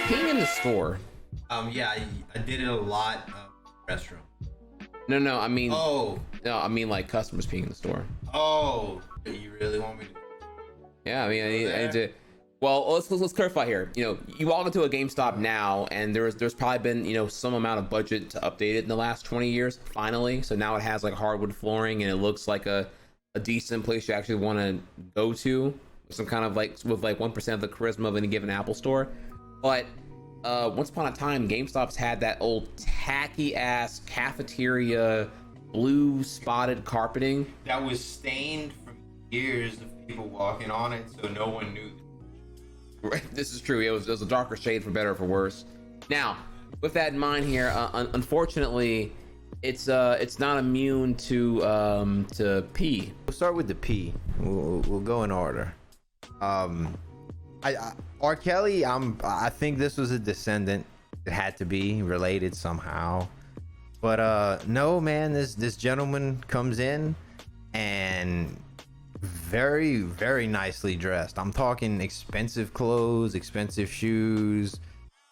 peeing in the store? Yeah, I did it a lot. Restroom. No, I mean, Oh, no, I mean like customers peeing in the store. oh, you really want me to? Yeah, I mean, I need to. Well, let's clarify here. You know, you walk into a GameStop now, and there's probably been some amount of budget to update it in the last 20 years. Finally, so now it has like hardwood flooring, and it looks like a decent place you actually want to go to. Some kind of like with like 1% of the charisma of any given Apple store. But once upon a time, GameStop's had that old tacky ass cafeteria blue spotted carpeting That was stained from years of people walking on it, so no one knew. This is true. It was a darker shade, for better or for worse. Now, with that in mind here, unfortunately, it's not immune to pee. We'll start with the P. We'll go in order. R. Kelly. I think this was a descendant. It had to be related somehow. But no, man. This gentleman comes in and very, very nicely dressed. I'm talking expensive clothes, expensive shoes.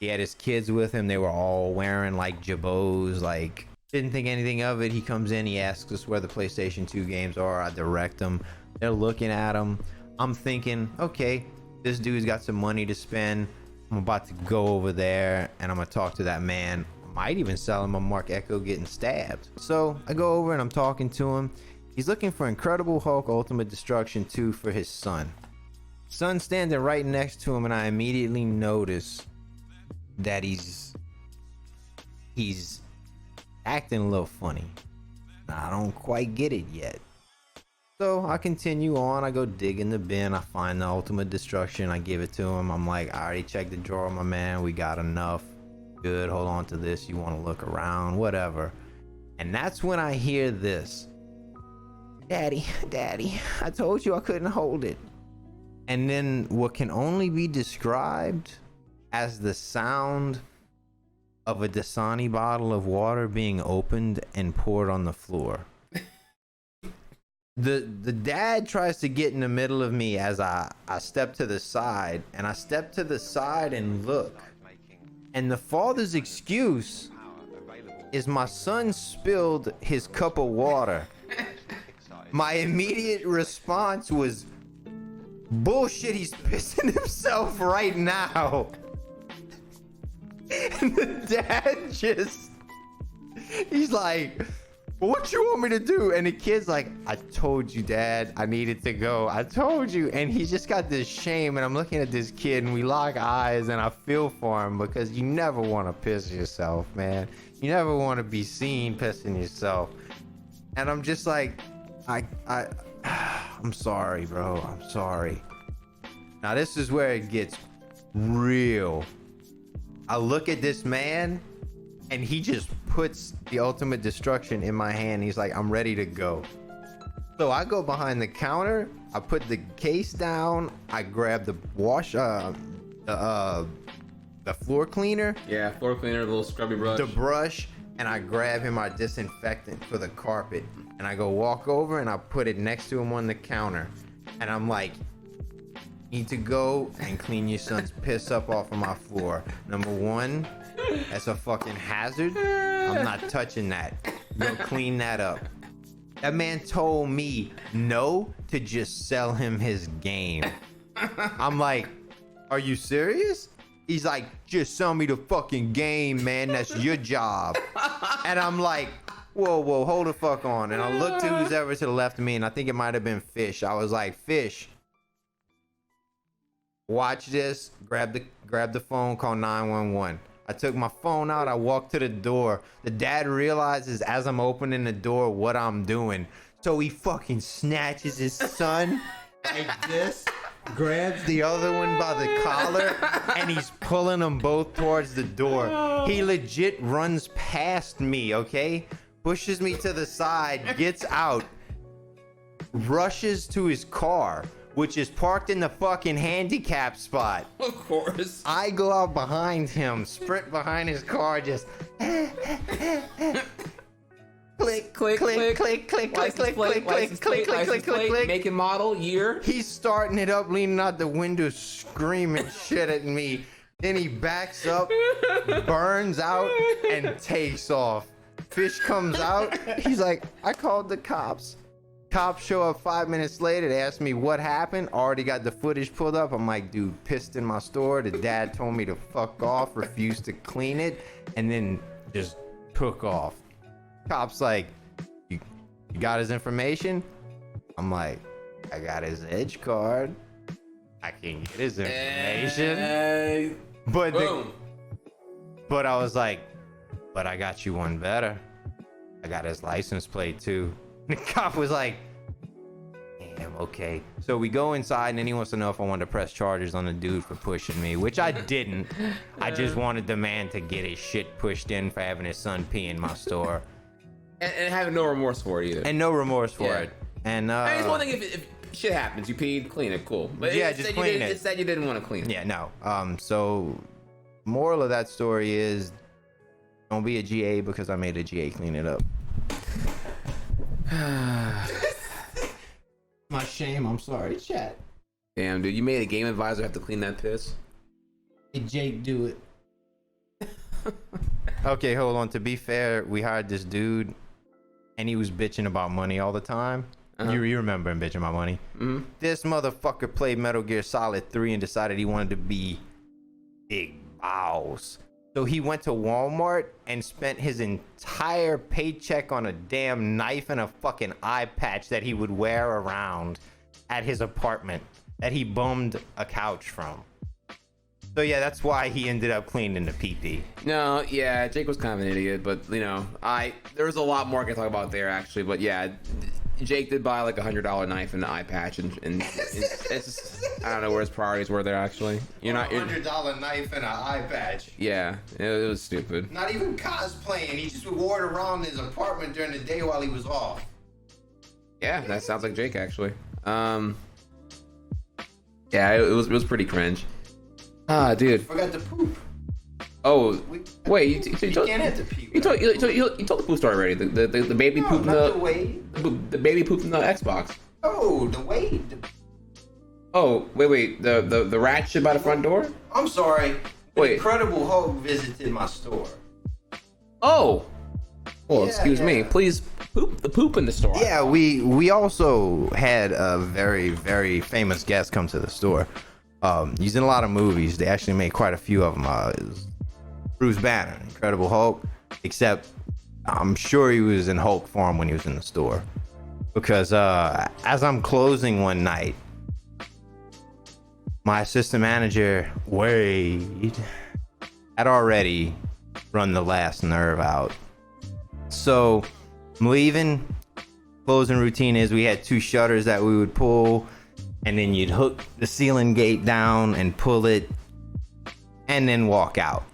He had his kids with him. They were all wearing like jabots. Like, didn't think anything of it. He comes in, he asks us where the PlayStation 2 games are. I direct them. They're looking at him. I'm thinking, okay, this dude's got some money to spend. I'm about to go over there and I'm gonna talk to that man. Might even sell him a Mark Echo getting stabbed. So I go over and I'm talking to him. He's looking for Incredible Hulk Ultimate Destruction 2 for his son. Son standing right next to him, and I immediately notice that he's acting a little funny. I don't quite get it yet. So I continue on. I go dig in the bin. I find the Ultimate Destruction. I give it to him. I'm like, I already checked the drawer, my man. We got enough. Good. Hold on to this. You want to look around, whatever. And that's when I hear this. Daddy, I told you I couldn't hold it. And then what can only be described as the sound of a Dasani bottle of water being opened and poured on the floor. The dad tries to get in the middle of me as I step to the side, and I step to the side and look. And the father's excuse is my son spilled his cup of water. My immediate response was, bullshit, he's pissing himself right now. And the dad he's like, what you want me to do? And the kid's like, I told you, Dad, I needed to go. I told you. And he's just got this shame. And I'm looking at this kid and we lock eyes and I feel for him, because you never want to piss yourself, man. You never want to be seen pissing yourself. And I'm just like, I'm sorry, bro. I'm sorry. Now this is where it gets real. I look at this man and he just puts the Ultimate Destruction in my hand. He's like, I'm ready to go. So I go behind the counter. I put the case down. I grab the the floor cleaner. Yeah, floor cleaner, the little scrubby brush. The brush. And I grab him our disinfectant for the carpet. And I go walk over and I put it next to him on the counter. And I'm like, need to go and clean your son's piss up off of my floor. Number one, that's a fucking hazard. I'm not touching that. Go clean that up. That man told me no to just sell him his game. I'm like, are you serious? He's like, just sell me the fucking game, man. That's your job. And I'm like, whoa, hold the fuck on. And I looked to who's ever to the left of me, and I think it might have been Fish. I was like, Fish, watch this. Grab the phone, call 911. I took my phone out. I walked to the door. The dad realizes as I'm opening the door what I'm doing. So he fucking snatches his son like this, grabs the other one by the collar, and he's pulling them both towards the door. He legit runs past me, okay? Pushes me to the side, gets out, rushes to his car, which is parked in the fucking handicap spot. Of course. I go out behind him, sprint behind his car, just click, click, click, click, click, click, click, click, click, click, click, click. Make and model, year. He's starting it up, leaning out the window, screaming shit at me. Then he backs up, burns out, and takes off. Fish comes out. He's like, I called the cops. Cops show up 5 minutes later. They ask me what happened. Already got the footage pulled up. I'm like, dude, pissed in my store. The dad told me to fuck off, refused to clean it, and then just took off. Cops like, you got his information? I'm like, I got his edge card. I can get his information. But I was like, but I got you one better. I got his license plate too. The cop was like, damn, okay. So we go inside and then he wants to know if I wanted to press charges on the dude for pushing me, which I didn't. I just wanted the man to get his shit pushed in for having his son pee in my store. And having no remorse for it either. And no remorse for it. And I mean, it's one thing if shit happens, you peed, clean it, cool. But yeah, just clean it. It's that you didn't want to clean it. Yeah, no. So moral of that story is don't be a GA because I made a GA clean it up. My shame, I'm sorry, chat. Damn, dude, you made a game advisor have to clean that piss? Hey, Jake, do it. Okay, hold on. To be fair, we hired this dude and he was bitching about money all the time. You remember him bitching about money? Mm-hmm. This motherfucker played Metal Gear Solid 3 and decided he wanted to be big boss. So he went to Walmart and spent his entire paycheck on a damn knife and a fucking eye patch that he would wear around at his apartment that he bummed a couch from. So yeah, that's why he ended up cleaning the PP. No, yeah, Jake was kind of an idiot, but you know, there was a lot more I can talk about there actually, but yeah, Jake did buy like $100 knife and an eye patch, and it's just, I don't know where his priorities were there actually. You're not $100 knife and an eye patch. Yeah, it was stupid. Not even cosplaying. He just wore it around his apartment during the day while he was off. Yeah, that sounds like Jake actually. Yeah, it was pretty cringe. Ah, dude. Forgot to poop. Oh, wait, you can't have to pee. You told the poop story already. The baby poop in the baby pooped in the Xbox. Oh, the Wade. Oh, wait, the rat shit by the front door? I'm sorry. Wait. Incredible Hulk visited my store. Oh. Well, Yeah, excuse me. Please poop in the store. Yeah, we also had a very, very famous guest come to the store. He's in a lot of movies. They actually made quite a few of them. Bruce Banner, Incredible Hulk, except I'm sure he was in Hulk form when he was in the store. Because as I'm closing one night, my assistant manager, Wade, had already run the last nerve out. So I'm leaving. Closing routine is we had 2 shutters that we would pull, and then you'd hook the ceiling gate down and pull it and then walk out.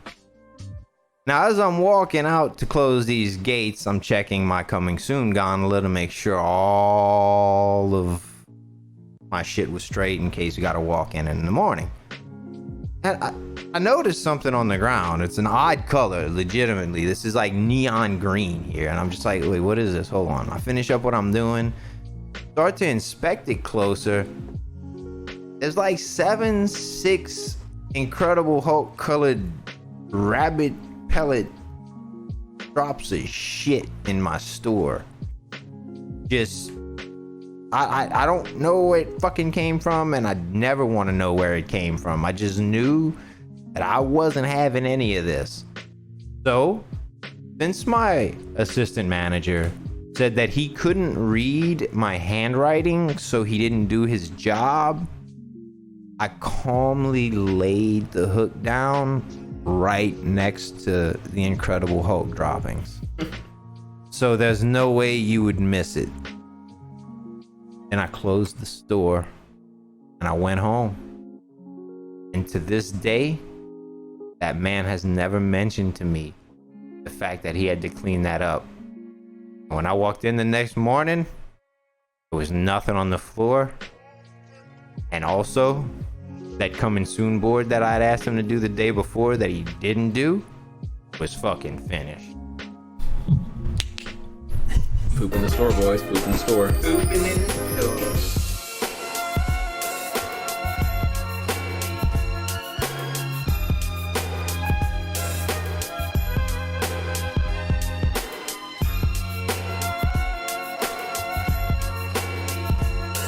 Now, as I'm walking out to close these gates, I'm checking my coming soon gondola to make sure all of my shit was straight in case we got to walk in the morning. And I noticed something on the ground. It's an odd color, legitimately. This is like neon green here. And I'm just like, wait, what is this? Hold on. I finish up what I'm doing. Start to inspect it closer. There's like 6 Incredible Hulk colored rabbit pellet drops of shit in my store. Just I don't know where it fucking came from, and I never want to know where it came from. I just knew that I wasn't having any of this. So since my assistant manager said that he couldn't read my handwriting, so he didn't do his job, I calmly laid the hook down right next to the Incredible Hulk droppings. So there's no way you would miss it. And I closed the store and I went home. And to this day, that man has never mentioned to me the fact that he had to clean that up. When I walked in the next morning, there was nothing on the floor. And also, that coming soon board that I'd asked him to do the day before that he didn't do was fucking finished. Poop in the store, boys. Poop in the store. Pooping in the store.